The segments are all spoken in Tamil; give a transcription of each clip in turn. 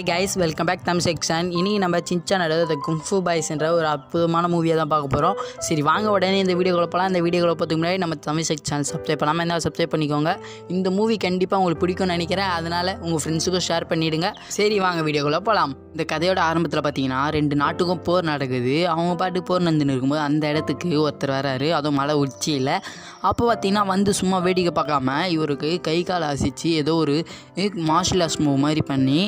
Hi guys, welcome back Tamil section. இனி நம்ம சின்சானோட த குங்ஃபு பாய்ஸ் என்ற ஒரு அற்புதமான மூவியை தான் பார்க்க போகிறோம். சரி வாங்க உடனே இந்த வீடியோக்குள்ள போகலாம். இந்த வீடியோக்குள்ள போகிறதுக்கு முன்னாடி நம்ம தமிழ் செக்ஷன் சப்ஸ்கிரைப் பண்ணாமல் இருந்தால் சப்ஸ்கிரைப் பண்ணிக்கோங்க. இந்த மூவி கண்டிப்பாக உங்களுக்கு பிடிக்கும்னு நினைக்கிறேன். அதனால் உங்கள் ஃப்ரெண்ட்ஸுக்கும் ஷேர் பண்ணிவிடுங்க. சரி வாங்க வீடியோக்குள்ளே போகலாம். இந்த கதையோட ஆரம்பத்தில் பார்த்தீங்கன்னா 2 நாட்டுக்கும் போர் நடக்குது. அவங்க பாட்டு போர் நடந்துன்னு இருக்கும்போது அந்த இடத்துக்கு ஒருத்தர் வராரு, அதுவும் மலை உச்சியில். அப்போ பார்த்தீங்கன்னா வந்து சும்மா வேடிக்கை பார்க்காம இவருக்கு கை கால் அசைச்சு ஏதோ ஒரு மார்ஷல் ஆர்ட்ஸ் மூவ் மாதிரி பண்ணி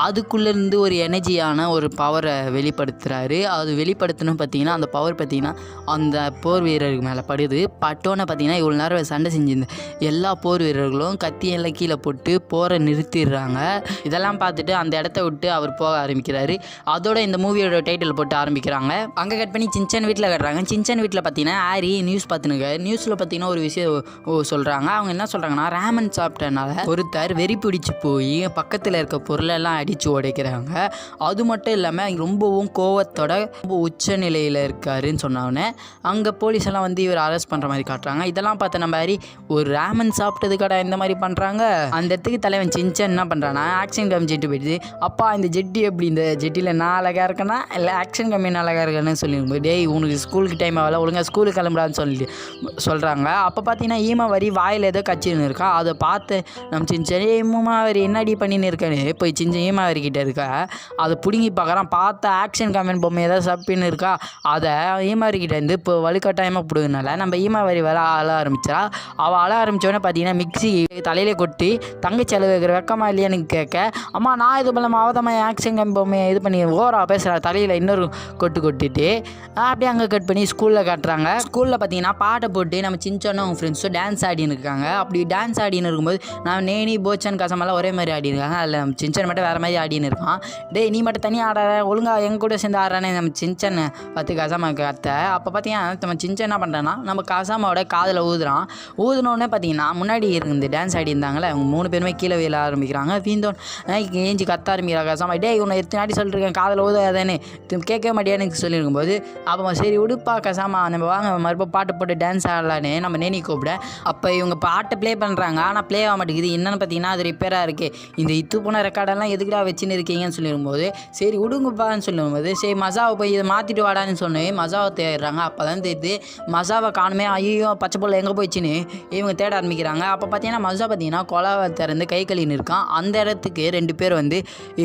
அதுக்குள்ளேருந்து ஒரு எனர்ஜியான ஒரு பவரை வெளிப்படுத்துகிறாரு. அது வெளிப்படுத்தணும் பார்த்தீங்கன்னா அந்த பவர் பார்த்தீங்கன்னா அந்த போர் வீரருக்கு மேலே படுது. பட்டோன்னு பார்த்தீங்கன்னா இவ்வளோ நேரம் சண்டை செஞ்சிருந்த எல்லா போர் வீரர்களும் கத்தியெல்லாம் கீழே போட்டு போரை நிறுத்திடுறாங்க. இதெல்லாம் பார்த்துட்டு அந்த இடத்த விட்டு அவர் போக ஆரம்பிக்கிறாரு. அதோட இந்த மூவியோட டைட்டில் போட்டு ஆரம்பிக்கிறாங்க. அங்கே கட் பண்ணி சின்சான் வீட்டில் கட்டுறாங்க. சின்சான் வீட்டில் பார்த்தீங்கன்னா ஹாரி நியூஸ் பார்த்துனுங்க. நியூஸில் பார்த்தீங்கன்னா ஒரு விஷயம் சொல்கிறாங்க. அவங்க என்ன சொல்கிறாங்கன்னா, ரேமன் சாப்பிட்டனால ஒருத்தர் வெறி பிடிச்சி போய் பக்கத்தில் இருக்க பொருளெல்லாம் அடித்து உடைக்கிறாங்க. அது மட்டும் இல்லாமல் ரொம்பவும் கோவத்தோட ரொம்ப உச்ச நிலையில் இருக்காருன்னு சொன்னோடனே அங்கே போலீஸ் எல்லாம் வந்து இவர் அரெஸ்ட் பண்ணுற மாதிரி காட்டுறாங்க. இதெல்லாம் பார்த்த நம்ம ஹாரி, ஒரு ரேமன் சாப்பிட்டது கடை இந்த மாதிரி பண்ணுறாங்க. அந்த இடத்துக்கு தலைவன் சின்சான் என்ன பண்ணுறான்னா, ஆக்ஷன் கம் ஜெட்டு போயிடுது. அப்பா இந்த ஜெட்டி எப்படி, இந்த ஜெட்டியில் நான் அழகாக இருக்கேன்னா இல்லை ஆக்ஷன் கம்மி அழகாக இருக்கேன்னு சொல்லிடும்போது, டேய் உனக்கு ஸ்கூலுக்கு டைம் ஆகல, ஒழுங்காக ஸ்கூலுக்கு கிளம்புறான்னு சொல்கிறாங்க. அப்போ பார்த்தீங்கன்னா ஈமா வரி வாயில் ஏதோ கச்சின்னு இருக்கா. அதை பார்த்து நம்ம சின்சான், ஈமா வரி என்னடி பண்ணின்னு இருக்கேன்னு போய் ஈமா வரிக்கிட்ட இருக்கா. அதை பிடுங்கி பார்க்குறான். பார்த்த ஆக்ஷன் கமெண்ட் பொம்மை ஏதாவது சப்பின்னு இருக்கா. அதை ஈமாவரிக்கிட்ட இருந்து இப்போ வலுக்கட்டாயமாக பிடுங்கனால நம்ம ஈமாவரி வர அழ ஆரம்பிச்சா. அவள் அழ ஆரம்பித்தோடனே பார்த்தீங்கன்னா மிக்சி தலையிலே கொட்டி தங்கச்சி அளவு வைக்கிற வெக்கமா இல்லையான்னு கேட்க, அம்மா நான் இது பண்ணாமல் அவதமாக ஆக்ஷன் கம்மி பொம்மையை இது பண்ணி ஓரா பேசுகிறா தலையில் இன்னொரு கொட்டிட்டு அப்படியே அங்கே கட் பண்ணி ஸ்கூலில் காட்டுறாங்க. ஸ்கூலில் பார்த்தீங்கன்னா பாட்டை போட்டு நம்ம சின்சானும் அவங்க ஃப்ரெண்ட்ஸும் டான்ஸ் ஆடின்னு இருக்காங்க. அப்படி டான்ஸ் ஆடின்னு இருக்கும்போது நான் நேனி போச்சான் கசமெல்லாம் ஒரே மாதிரி ஆடிருக்காங்க. அதில் நம்ம சின்சான் மட்டும் வேறு மாதிரி ஆடின்னு இருக்கான். டே நீ மட்டும் தனியாக ஆடுற, ஒழுங்காக எங்க கூட சேர்ந்து ஆடுறானே நம்ம சின்சான் பார்த்து கசாமா கத்த. அப்போ பார்த்தீங்கன்னா நம்ம சின்சான் என்ன பண்ணுறான்னா, நம்ம கசாமாவோட காதில் ஊதுனோடனே பார்த்தீங்கன்னா முன்னாடி இருந்து டான்ஸ் ஆடி இருந்தாங்களே அவங்க 3 பேருமே கீழே வீழ ஆரம்பிக்கிறாங்க. வீந்தோன் ஏஞ்சி கத்த ஆரம்பிக்கிறா கசாமா, டே இவனை எத்தனாடி சொல்லிருக்கேன் காதில் ஊதாதானே கேட்க மாட்டியான்னு சொல்லியிருக்கும்போது, அப்போ சரி உடுப்பா கசாமா நம்ம வாங்க மறுபடியும் பாட்டு போட்டு டான்ஸ் ஆடலான்னு நம்ம நேனி கூப்பிட. அப்போ இவங்க பாட்டை ப்ளே பண்ணுறாங்க. ஆனால் ப்ளே ஆக மாட்டேங்குது. என்னென்னு பார்த்தீங்கன்னா அது ரிப்பேராக இருக்குது. இந்த இத்து போன ரெக்கார்டெல்லாம் எதுக்குடா வச்சுன்னு இருக்கீங்கன்னு சொல்லிடும்போது, சரி விடுங்கப்பான்னு சொல்லும்போது, சரி மசாவை போய் இதை மாற்றிட்டு வாடான்னு சொன்னே மசாவை தேடுறாங்க. அப்போ தான் தெரியுது மசாவை காணுமே. ஐயோ பச்சை பொருள் எங்கே போயிடுச்சுன்னு இவங்க தேட ஆரம்பிக்கிறாங்க. அப்போ பார்த்தீங்கன்னா மசா பார்த்தீங்கன்னா கொலாவை திறந்து கை கழின்னு இருக்கான். அந்த இடத்துக்கு 2 பேர் வந்து,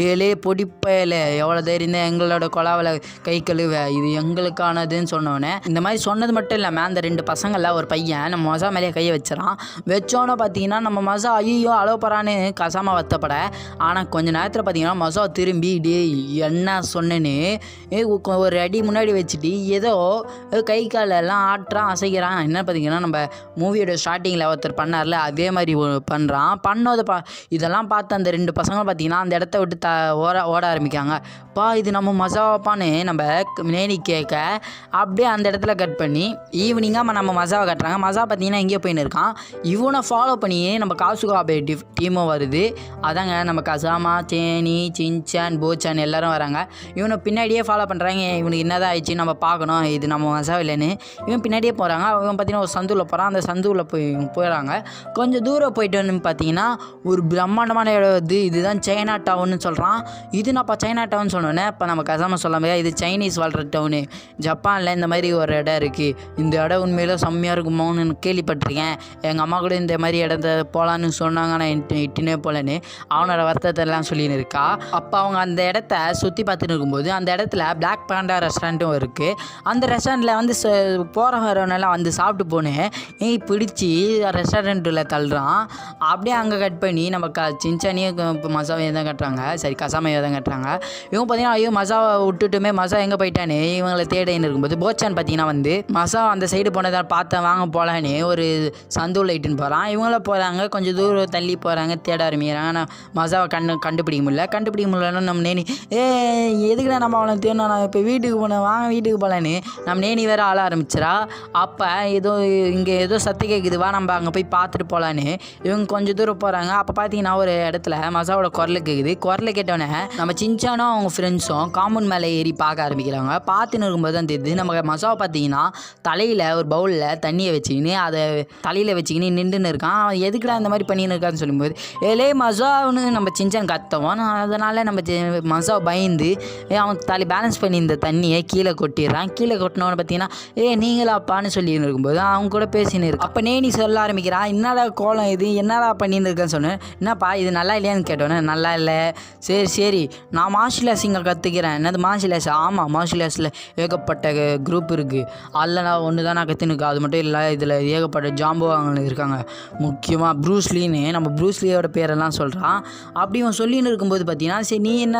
ஏழே பொடிப்பையில் எவ்வளோ தைரியம் எங்களோட கொலாவில் கை கழுவ, இது எங்களுக்கானதுன்னு சொன்னோன்னே இந்த மாதிரி சொன்னது மட்டும் இல்லாமல் அந்த 2 பசங்களில் ஒரு பையன் நம்ம மசா மேலேயே கையை வச்சோன்னே பார்த்தீங்கன்னா நம்ம மசா ஐயோ அலோப்பறான்னு கசாமா வத்தப்பட. ஆனால் கொஞ்சம் நேரத்தில் பார்த்தீங்கன்னா மசா திரும்பி டே என்ன சொன்னேன்னு ஒரு அடி முன்னாடி வச்சுட்டு ஏதோ கை காலெல்லாம் ஆட்டுறான் அசைக்கிறான். என்ன பார்த்தீங்கன்னா நம்ம மூவியோட ஸ்டார்டிங்கில் ஒருத்தர் பண்ணார்ல அதே மாதிரி பண்ணுறான். இதெல்லாம் பார்த்து அந்த 2 பசங்க பார்த்தீங்கன்னா அந்த இடத்த விட்டு ஓட ஆரம்பிக்காங்க. இது நம்ம மசாவாப்பான்னு நம்ம நேனி கேட்க அப்படியே அந்த இடத்துல கட் பண்ணி ஈவினிங்காக நம்ம மசாவை கட்டுறாங்க. மசா பார்த்தீங்கன்னா எங்கேயோ போயின்னு இருக்கான். இவனை ஃபாலோ பண்ணி நம்ம காசுகாபே டீமும் வருது. அதாங்க நம்ம கசாமா சேனி சின்சான் போச்சான் எல்லாரும் வராங்க. இவனை பின்னாடியே ஃபாலோ பண்ணுறாங்க. இவனுக்கு என்னதான் ஆயிடுச்சு நம்ம பார்க்கணும், இது நம்ம மசா இல்லைன்னு இவன் பின்னாடியே போகிறாங்க. அவன் பார்த்தீங்கன்னா ஒரு சந்துவில் போகிறான். அந்த சந்துவில் போயிடறாங்க. கொஞ்சம் தூரம் போயிட்டு வந்து பார்த்தீங்கன்னா ஒரு பிரம்மாண்டமான இடம் இதுதான் சைனா டவுன்னு சொல்கிறான். இது நான்ப்பா சைனா டவுன் சொன்னோன்னே இப்போ நம்ம கசாமா சொல்லாமல் இது சைனீஸ் வாழ்கிற டவுனு, ஜப்பானில் இந்த மாதிரி ஒரு இடம் இருக்குது, இந்த இடம் உண்மையில செம்மையாக இருக்குமோன்னு கேள்விப்பட்டிருக்கேன், எங்கள் அம்மா கூட இந்த மாதிரி இடத்த போகலான்னு சொன்னாங்க, நான் இட்டுனே போகலன்னு அவனோட வருத்தத்தெல்லாம் சொல்லின்னு இருக்கா. அப்போ அவங்க அந்த இடத்த சுற்றி பார்த்துட்டு இருக்கும்போது அந்த இடத்துல பிளாக் பாண்டா ரெஸ்டாரண்ட்டும் இருக்குது. அந்த ரெஸ்டாரண்ட்டில் வந்து போகிறவரெல்லாம் வந்து சாப்பிட்டு போனேன் பிடிச்சி ரெஸ்டாரண்ட்டில் தள்ளுறான். அப்படியே அங்கே கட் பண்ணி நம்ம சின்சானியும் மசாவையை தான் கட்டுறாங்க. சரி கசாமையை தான் கட்டுறாங்க. இவங்க பார்த்தீங்கன்னா ஐயோ மசாவை விட்டுட்டுமே மசா எங்கே போயிட்டானே இவங்களை தேடின்னு இருக்கும்போது போச்சான் பார்த்தீங்கன்னா வந்து மசா அந்த சைடு போனதை பார்த்தேன் வாங்க போகலான்னு ஒரு சந்துவில் இட்டுன்னு போகிறான். இவங்களும் போகிறாங்க. கொஞ்சம் தூரம் தள்ளி போகிறாங்க, தேட ஆரம்பிக்கிறாங்க. ஆனால் மசாவை கண்டுபிடிக்க முடியலன்னு நம்ம நேனி எதுக்குடா நம்ம அவனை தேடணும், நான் இப்போ வீட்டுக்கு போனேன் வாங்க வீட்டுக்கு போகலான்னு நம்ம நேனி வேறு ஆள ஆரம்பிச்சிடா. அப்போ இங்கே ஏதோ சத்து கேட்குது வா நம்ம அங்கே போய் பார்த்துட்டு போகலான்னு இவங்க கொஞ்சம் தூரம் போகிறாங்க. அப்போ பார்த்தீங்கன்னா ஒரு இடத்துல மசாவோட குரல் கேட்குது. குரலை கேட்டோன்னே நம்ம சின்சானும் அவங்க ஃப்ரெண்ட்ஸும் காம்பவுண்ட் மேலே ஏறி பார்க்க ஆரம்பிக்கிறாங்க. பார்த்துன்னு இருக்கும்போது தான் தெரியுது நம்ம மசாவை பார்த்தீங்கன்னா தலையில் ஒரு பவுலில் தண்ணியை வச்சுக்கின்னு அதை தலையில் வச்சுக்கின்னு நின்றுன்னு இருக்கான். அவன் எதுக்குடா இந்த மாதிரி பண்ணின்னு இருக்கான்னு சொல்லும்போது ஏலே மசான்னு நம்ம சின்சான் கத்தவும் அதனால் நம்ம மசா பயந்து அவன் பேலன்ஸ் பண்ணி இந்த தண்ணியை கீழே கொட்டிடுறான். கீழே கொட்டினவனை பார்த்தீங்கன்னா நீங்களாப்பான்னு சொல்லின்னு இருக்கும்போது அவங்க கூட பேசின்னு இருக்கு. அப்போ நீ சொல்ல ஆரம்பிக்கிறான், என்னடா கோலம் இது, என்னடா பண்ணின்னு இருக்கேன்னு சொன்னேன். என்னப்பா இது நல்லா இல்லையான்னு கேட்டோன்னே, நல்லா இல்லை. சரி நான் மார்ஷியல் ஆர்ட்ஸ் இங்கே கற்றுக்கிறேன். என்னது மார்ஷியல் ஆர்ட்ஸ்? ஆமாம், மார்ஷியல் ஆர்ட்ஸில் ஏகப்பட்ட குரூப் இருக்குது. அதில் நான் ஒன்று தான் நான் கற்றுனுக்கேன். அது மட்டும் இல்லை, இதில் ஏகப்பட்ட ஜாம்பவாங்க இருக்காங்க. முக்கியமாக ப்ரூஸ்லின்னு நம்ம ப்ரூஸ்லியோட பேரெல்லாம் சொல்கிறான். அப்படி அவன் சொல்லின்னு இருக்கும்போது பார்த்தீங்கன்னா, சரி நீ என்ன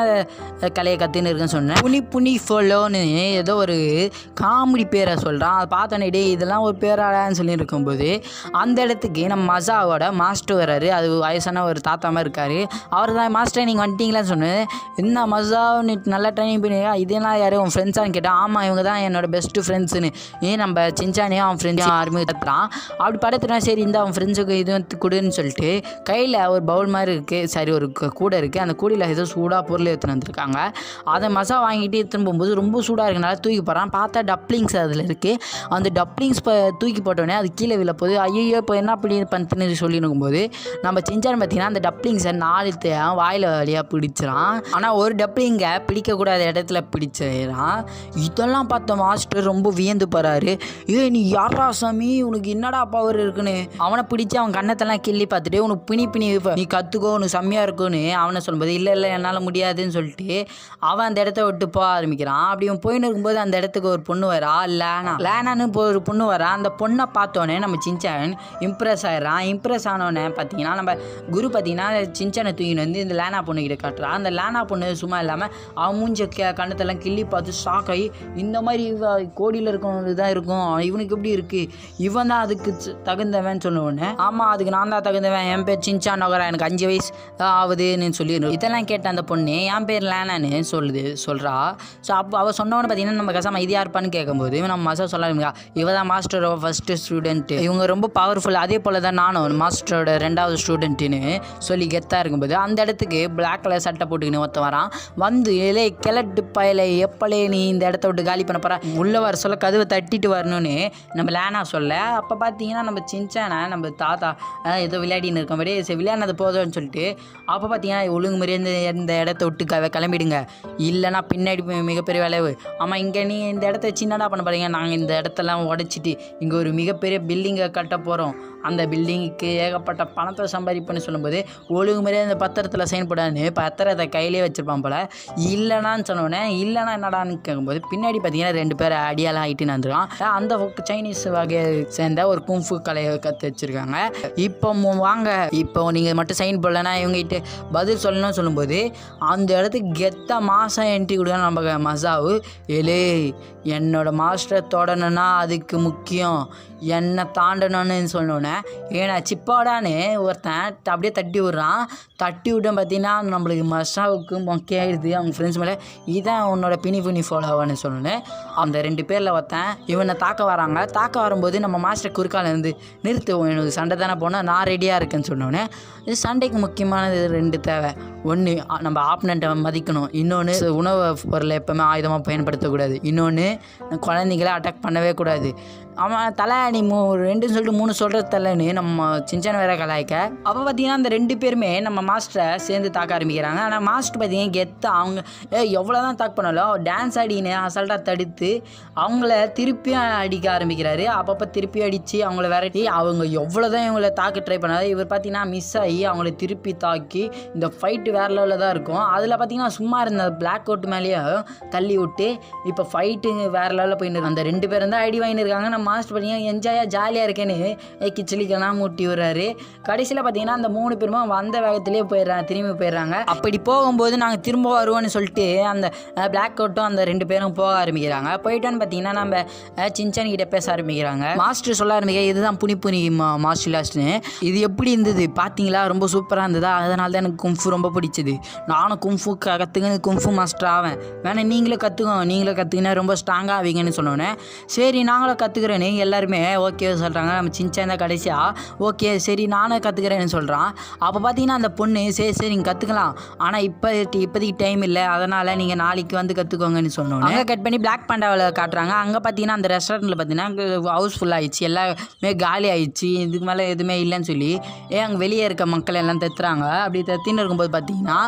கலையை கற்றுன்னு இருக்குன்னு சொன்னேன். புனி ஃபோலோன்னு ஏதோ ஒரு காமெடி பேரை சொல்கிறான். அதை பார்த்தோன்னே இதெல்லாம் ஒரு பேராடான்னு சொல்லி இருக்கும்போது அந்த இடத்துக்கு நம்ம மசாவோட மாஸ்டர் வர்றாரு. அது வயசான ஒரு தாத்தா மாதிரி இருக்கார். அவர் தான் மாஸ்டர் நீங்கள் வந்துட்டீங்களான்னு சொன்னேன். என்ன மசா நீ நல்லா ட்ரைனிங் பண்ணியா, இதெல்லாம் யாரும் உன் ஃப்ரெண்ட்ஸான்னு கேட்டால், ஆமாம் இவங்க தான் என்னோடய பெஸ்ட்டு ஃப்ரெண்ட்ஸுன்னு நம்ம சின்சானே அவன் ஃப்ரெண்ட்ஸ் யாருமே கத்துறான். அப்படி படத்துனா சரி இந்த அவன் ஃப்ரெண்ட்ஸுக்கு இது கொடுன்னு சொல்லிட்டு கையில் ஒரு பவுல் மாதிரி இருக்குது, சரி ஒரு கூடை இருக்குது. அந்த கூடையில் ஏதோ சூடாக பொருள் எடுத்துன்னு வந்திருக்காங்க. அதை மசா வாங்கிட்டு எடுத்துன்னு போகும்போது ரொம்ப சூடாக இருக்கனால தூக்கி போகிறான். பார்த்தா டப்ளிங்ஸ் அதில் இருக்குது. அந்த டப்ளிங்ஸ் தூக்கி போட்டோடனே அது கீழே விழ போகுது. ஐயோ இப்போ என்ன அப்படி பண்ணுன்னு சொல்லி இருக்கும்போது நம்ம சின்சான் பார்த்தீங்கன்னா அந்த டப்ளிங்ஸை 4 வாயில் வழியாக பிடிச்சிடான். ஆனால் ஒரு டப்ளிங்கை பிடிக்கக்கூடாத இடத்துல பிடிச்சிடான். இதெல்லாம் பார்த்த மாஸ்டர் ரொம்ப வியந்து போகிறாரு. நீ யாரா சாமி, உனக்கு என்னடா பவர் இருக்குன்னு அவனை பிடிச்சி அவன் கண்ணத்தெல்லாம் கிள்ளி பார்த்துட்டு உனக்கு பிணி நீ கற்றுக்கோ, உனக்கு செம்மையாக இருக்குன்னு அவனை சொல்லும்போது இல்லை என்னால் முடியாதுன்னு சொல்லிட்டு அவன் அந்த இடத்த விட்டு போக ஆரம்பிக்கிறான். அப்படி அவன் போயின்னு இருக்கும்போது அந்த இடத்துக்கு ஒரு பொண்ணு வரா, லேனான்னு ஒரு பொண்ணு வரா. அந்த பொண்ணை பார்த்தோன்னே நம்ம சின்சான் இம்ப்ரெஸ் ஆகிடுறான். இம்ப்ரெஸ் ஆனோடனே பார்த்தீங்கன்னா நம்ம குரு பார்த்தீங்கன்னா சின்சானை தூக்கின்னு வந்து இந்த லேனா பொண்ணுக்கிட்ட காட்டுறான். அந்த லேனா பொண்ணு சும்மா இல்லாமல் அவன் மூஞ்ச கண்ணத்தெல்லாம் கிள்ளி பார்த்து ஷாக் ஆகி, இந்த மாதிரி கோடியில் இருக்கவங்களுக்கு தான் இருக்கும், இவனுக்கு எப்படி இருக்குது, இவன் தான் அதுக்கு தகுந்தவன் சொன்னோடனே, ஆமாம் அதுக்கு நான் தான் தகுந்தவன், என் பேர் சின்சான் நகரா, எனக்கு 5 வயசு ஆகுதுன்னு சொல்லிடணும். இதெல்லாம் கேட்ட அந்த பொண்ணு என் பேர் லேனான்னு சொல்கிறா. ஸோ அப்போ அவள் சொன்னவொன்னு பார்த்தீங்கன்னா நம்ம கசாமல் இது யாருப்பான்னு கேட்கும்போது நம்ம மசா சொல்ல, இவ தான் மாஸ்டரோட ஃபஸ்ட்டு ஸ்டூடெண்ட்டு, இவங்க ரொம்ப பவர்ஃபுல், அதே போல் தான் நானும் மாஸ்டரோட 2வது ஸ்டூடெண்ட்டுன்னு சொல்லி கெத்தாக இருக்கும்போது அந்த இடத்துக்கு பிளாக் கலர் சட்டை போட்டுக்கின்னு ஒருத்த வரான். வந்து கிழட்டு பயலை எப்பலே நீ இந்த இடத்த விட்டு காலி பண்ண போகிற, உள்ளே வர சொல்ல கதவை தட்டிட்டு வரணும்னு நம்ம லேனா சொல்ல. அப்போ பார்த்தீங்கன்னா நம்ம சின்சானை நம்ம தாத்தா ஏதோ விளையாடின்னு இருக்கோம்படி சரி விளையாடினது போதும்னு சொல்லிட்டு அப்போ பார்த்தீங்கன்னா ஒழுங்கு மாதிரி இந்த இடத்த விட்டு கிளம்பிடுங்க, இல்லைனா பின்னாடி மிகப்பெரிய விளைவு. ஆமாம் இங்கே நீ இந்த இடத்த சின்னதாக பண்ண போகிறீங்க, நாங்கள் இந்த இடத்தெல்லாம் உடச்சிட்டு இங்கே ஒரு மிகப்பெரிய பில்டிங்கை கட்ட போகிறோம், அந்த பில்டிங்குக்கு ஏகப்பட்ட பணத்தை சம்பாதிப்புன்னு சொல்லும்போது ஒழுங்கு மாதிரியே அந்த பத்திரத்தில் சைன் போடான்னு பத்திரத்தை கையிலே வச்சுருப்பான் போல். இல்லைனான்னு சொன்னோடனே இல்லைனா என்னடான்னு கேட்கும்போது பின்னாடி பார்த்தீங்கன்னா 2 பேர் அடியாலாம் ஆகிட்டு வந்துருக்கான். அந்த சைனீஸ் வகையை சேர்ந்த ஒரு கும்ஃபு கலையை கற்று வச்சுருக்காங்க. இப்போ வாங்க, இப்போ நீங்கள் மட்டும் சைன் போடலன்னா இவங்ககிட்ட பதில் சொல்லணும்னு சொல்லும்போது அந்த இடத்துக்கு கெத்தாக மாதம் என்ட்ரி கொடுக்க நம்ம மசாவு என்னோட மாஸ்டரை தொடணுன்னா அதுக்கு முக்கியம் என்னை தாண்டணும்னு சொன்னோன்னே ஏன்னா சிப்பாடான்னு ஒருத்தன் அப்படியே தட்டி விட்றான். தட்டி விட்டோம் பார்த்தீங்கன்னா நம்மளுக்கு மசாவுக்கு மொக்கையாயிடுது அவங்க ஃப்ரெண்ட்ஸ் மேலே. இதான் உன்னோட பினி ஃபாலோவான்னு சொன்னோன்னே அந்த 2 பேரில் ஒருத்தன் இவனை தாக்க வராங்க. தாக்க வரும்போது நம்ம மாஸ்டர் குறுக்கால இருந்து நிறுத்துவோம், எனக்கு சண்டை தானே போனால் நான் ரெடியாக இருக்கேன்னு சொன்னோன்னே இது சண்டைக்கு முக்கியமானது 2 தேவை. ஒன்று நம்ம ஆப்னண்ட்டை மதிக்கணும், இன்னொன்று உணவு பொருளை எப்போவுமே ஆயுதமாக பயன்படுத்தக்கூடாது, இன்னொன்று குழந்தைங்கள அட்டாக் பண்ணவே கூடாது. அவன் தலை நீ 2 சொல்லிட்டு 3 சொல்கிறது தலைன்னு நம்ம சின்சான் வேற கலாய்க்க. அப்போ பார்த்தீங்கன்னா அந்த 2 பேருமே நம்ம மாஸ்டரை சேர்ந்து தாக்க ஆரம்பிக்கிறாங்க. ஆனால் மாஸ்டர் பார்த்தீங்கன்னா கெத்த அவங்க எவ்வளோ தான் தாக்க பண்ணாலும் டான்ஸ் ஆடின்னு அசால்ட்டாக தடுத்து அவங்கள திருப்பியும் அடிக்க ஆரம்பிக்கிறாரு. அப்பப்போ திருப்பி அடித்து அவங்கள விரட்டி அவங்க எவ்வளோ தான் இவங்கள தாக்க ட்ரை பண்ணாரு. இவர் பார்த்தீங்கன்னா மிஸ் ஆகி அவங்கள திருப்பி தாக்கி இந்த ஃபைட்டு வேறு லெவலில் தான் இருக்கும். அதில் பார்த்தீங்கன்னா சும்மா இருந்த பிளாக் கோட் மேலேயே தள்ளி விட்டு இப்போ ஃபைட்டு வேறு லெவலில் போயின்னு அந்த 2 பேரும் தான் அடி வாங்கின்னு இருக்காங்க. நம்ம மாஸ்டர் பார்த்தீங்கன்னா என்ஜாயாக ஜாலியாக இருக்கேன்னு கிச்சலிக்கெல்லாம் மூட்டி விடுறாரு. கடைசியில் பார்த்தீங்கன்னா அந்த 3 பேருமே வந்த வேகத்திலே திரும்பி போயிடுறாங்க. அப்படி போகும்போது நாங்கள் திரும்ப வருவோன்னு சொல்லிட்டு அந்த பிளாக் கோட்டும் அந்த 2 பேரும் போக ஆரம்பிக்கிறாங்க. போயிட்டான்னு பார்த்தீங்கன்னா நம்ம சின்சான் கிட்ட பேச ஆரம்பிக்கிறாங்க. மாஸ்டர் சொல்ல ஆரம்பிக்க இதுதான் புனி மார்ஷியல் ஆர்ட்ஸ்னு, இது எப்படி இருந்தது பார்த்தீங்களா, ரொம்ப சூப்பராக இருந்ததா, அதனால தான் எனக்கு கும்ஃபு ரொம்ப பிடிச்சது, நானும் கும்ஃபு கற்றுக்கணும் கும்ஃபு மாஸ்டர் ஆவேன், வேணா நீங்களே கற்றுக்கினா ரொம்ப ஸ்ட்ராங்காக ஆவீங்கன்னு சொன்னோன்னே சரி நாங்களும் கற்றுக்கிறேன்னு எல்லாருமே ஓகே சொல்கிறாங்க. நம்ம சின்சான் தான் கடைசியாக ஓகே சரி நானும் கற்றுக்கிறேன்னு சொல்கிறான். அப்போ பார்த்தீங்கன்னா அந்த பொண்ணு சரி நீங்கள் கற்றுக்கலாம், ஆனால் இப்போதைக்கு டைம் இல்லை, அதனால் நீங்கள் நாளைக்கு வந்து கற்றுக்கோங்கன்னு சொன்னோன்னே அங்கே கட் பண்ணி பிளாக் பாண்டாவில் காட்டுறாங்க. அங்கே பார்த்தீங்கன்னா அந்த ரெஸ்டாரண்ட்டில் பார்த்தீங்கன்னா ஹவுஸ் ஃபுல் ஆகிடுச்சு, எல்லாமே காலி ஆகிடுச்சு, இதுக்கு மேலே எதுவுமே இல்லைன்னு சொல்லி அங்கே வெளியே இருக்க மக்கள் எல்லாம் தத்துறாங்க. அப்படி தத்தின்னு இருக்கும்போது பார்த்தீங்கன்னா பார்த்தீங்கன்னா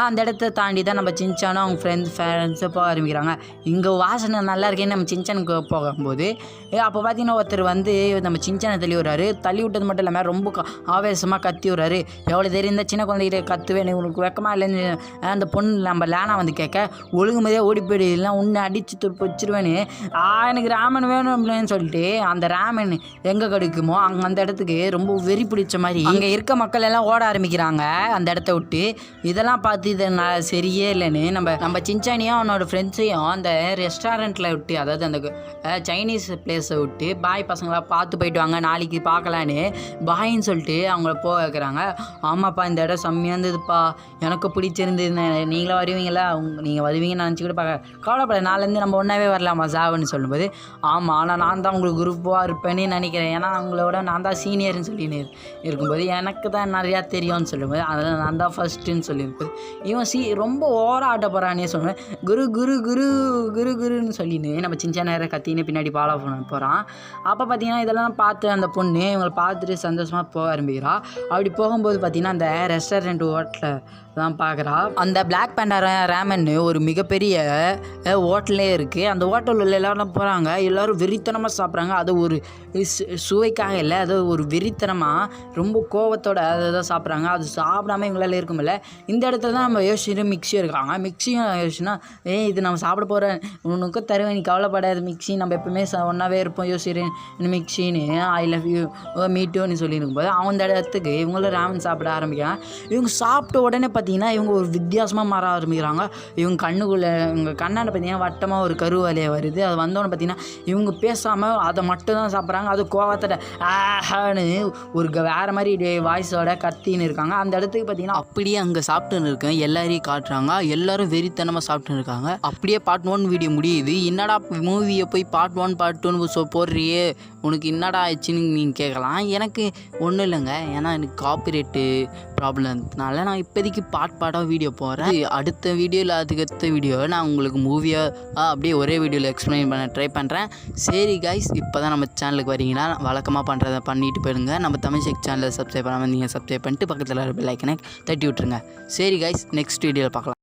அந்த இடத்த தாண்டி தான் நம்ம சின்சானும் அவங்க ஃபேன்ஸை போக ஆரம்பிக்கிறாங்க. இங்கே வாசனை நல்லா இருக்கேன்னு நம்ம சின்சானுக்கு போகும்போது அப்போ பார்த்தீங்கன்னா ஒருத்தர் வந்து நம்ம சின்சானை தள்ளி விடுறாரு. தள்ளி விட்டது மட்டும் இல்லாமல் ரொம்ப ஆவேசமாக கத்தி விடுறாரு. எவ்வளோ தெரியும் இந்த சின்ன குழந்தைகிட்ட கத்துவேன் உனக்கு வெக்கமாக இல்லைன்னு அந்த பொண்ணு நம்ம லேனா வந்து கேட்க ஒழுங்குமதியாக ஓடி போயிடு இல்லைனா உன்னை அடித்து துப்பு வச்சிருவேன்னு எனக்கு ராமன் வேணும் அப்படின்னு சொல்லிட்டு அந்த ராமன் எங்கே கிடைக்குமோ அங்கே அந்த இடத்துக்கு ரொம்ப வெறி பிடிச்ச மாதிரி அங்கே இருக்க மக்கள் எல்லாம் ஓட ஆரம்பிக்கிறாங்க அந்த இடத்த விட்டு. இதெல்லாம் பார்த்து இது சரியே இல்லைன்னு நம்ம சின்சானியும் அவனோட ஃப்ரெண்ட்ஸையும் அந்த ரெஸ்டாரண்ட்டில் விட்டு, அதாவது அந்த சைனீஸ் பிளேஸை விட்டு பாய் பசங்களாக பார்த்து போயிட்டு வாங்க நாளைக்கு பார்க்கலான்னு பாயின்னு சொல்லிட்டு அவங்கள போக வைக்கிறாங்க. ஆமாப்பா இந்த இடம் செம்மையாக இருந்ததுப்பா, எனக்கு பிடிச்சிருந்தது, நீங்களும் வருவீங்களா, நீங்கள் வருவீங்கன்னு நினச்சி கூட பார்க்க கவலைப்பட, நாலேருந்து நம்ம ஒன்றாவே வரலாமா சாவுன்னு சொல்லும்போது ஆமாம் ஆனால் நான் தான் உங்களுக்கு குரூப்பாக இருப்பேன்னு நினைக்கிறேன், ஏன்னா அவங்களோட நான் தான் சீனியர்னு சொல்லின்னு இருக்கும்போது எனக்கு தான் நிறையா தெரியும்னு சொல்லும்போது அதில் நான் தான் ஃபஸ்ட்டுன்னு சொல்லியிருப்போது இவன் ரொம்ப ஓவராக ஆட்ட போகிறானே சொல்லுவேன். குரு குரு குரு குரு குருன்னு சொல்லின்னு நம்ம சின்ன நேரம் கத்தின்னு பின்னாடி ஃபாலோ பண்ண போகிறான். அப்போ பார்த்தீங்கன்னா இதெல்லாம் பார்த்து அந்த பொண்ணு இவங்களை பார்த்துட்டு சந்தோஷமாக போக ஆரம்பிக்கிறா. அப்படி போகும்போது பார்த்தீங்கன்னா அந்த ரெஸ்டாரண்ட் ஹோட்டலில் தான் பார்க்குறா. அந்த பிளாக் பேண்டா ரேமன் ஒரு மிகப்பெரிய ஹோட்டலே இருக்குது. அந்த ஹோட்டலில் எல்லோரும் போகிறாங்க, எல்லோரும் வெறித்தனமாக சாப்பிட்றாங்க. அது ஒரு சுவைக்காக இல்லை, அது ஒரு வெறித்தனமாக ரொம்ப கோவத்தோட அதை தான் சாப்பிட்றாங்க. அது சாப்பிடாம இவங்களால இருக்குமில்ல. இந்த இடத்துல தான் நம்ம யோசிச்சுட்டு மிக்சியும் இருக்காங்க. மிக்சியும் யோசிச்சுன்னா இது நம்ம சாப்பிட போகிற உனக்கும் தருவேன் நீ கவலைப்படாது மிக்சி, நம்ம எப்பவுமே ஒன்றாவே இருப்போம் யோசிக்கிறேன் மிக்சின்னு ஐ லவ் யூ மீட்டோன்னு சொல்லியிருக்கும்போது அந்த இடத்துக்கு இவங்களும் ராமன் சாப்பிட ஆரம்பிக்கிறாங்க. இவங்க சாப்பிட்ட உடனே பார்த்தீங்கன்னா இவங்க ஒரு வித்தியாசமாக மாற ஆரம்பிக்கிறாங்க. இவங்க கண்ணுக்குள்ளே இவங்க கண்ணாண்ட பார்த்தீங்கன்னா வட்டமாக ஒரு கருவலையை வருது. அது வந்தோடனே பார்த்தீங்கன்னா இவங்க பேசாமல் அதை மட்டும் தான் சாப்பிட்றாங்க. அது கோவத்தோட ஆஹான்னு ஒரு வேறு மாதிரி வாய்ஸோட கத்தின்னு இருக்காங்க. அந்த இடத்துக்கு பார்த்தீங்கன்னா அப்படியே அங்கே சாப்பிட்டுன்னு இருக்கேன் எல்லாரையும் காட்டுறாங்க. எல்லோரும் வெறித்தனமாக சாப்பிட்டுன்னு இருக்காங்க. அப்படியே பார்ட் 1 வீடியோ முடியுது. என்னடா மூவியை போய் பார்ட் 1 பார்ட் 2 போடுறியே உனக்கு என்னடா ஆயிடுச்சுன்னு நீங்கள் கேட்கலாம். எனக்கு ஒன்றும் இல்லைங்க, ஏன்னா எனக்கு காப்பிரைட்டு ப்ராப்ளம்னால நான் இப்போதைக்கு பார்ட்டாக வீடியோ போடுறேன். அடுத்த வீடியோவில் அதுக்கு அடுத்த வீடியோவை நான் உங்களுக்கு மூவியாக அப்படியே ஒரே வீடியோவில் எக்ஸ்பிளைன் பண்ண ட்ரை பண்ணுறேன். சரி கைஸ், இப்போ தான் நம்ம சேனலுக்கு வரீங்கன்னா வழக்கமாக பண்ணுறதை பண்ணிட்டு போயிடுங்க. நம்ம தமிழ் செக் சேனலை சப்ஸ்கிரைப் பண்ணாமல் நீங்கள் சப்ஸ்கிரைப் பண்ணிட்டு பக்கத்தில் பெல் ஐக்கனை தட்டி விட்டுருங்க. சரி கைஸ், நெக்ஸ்ட் வீடியோவில் பார்க்கலாம்.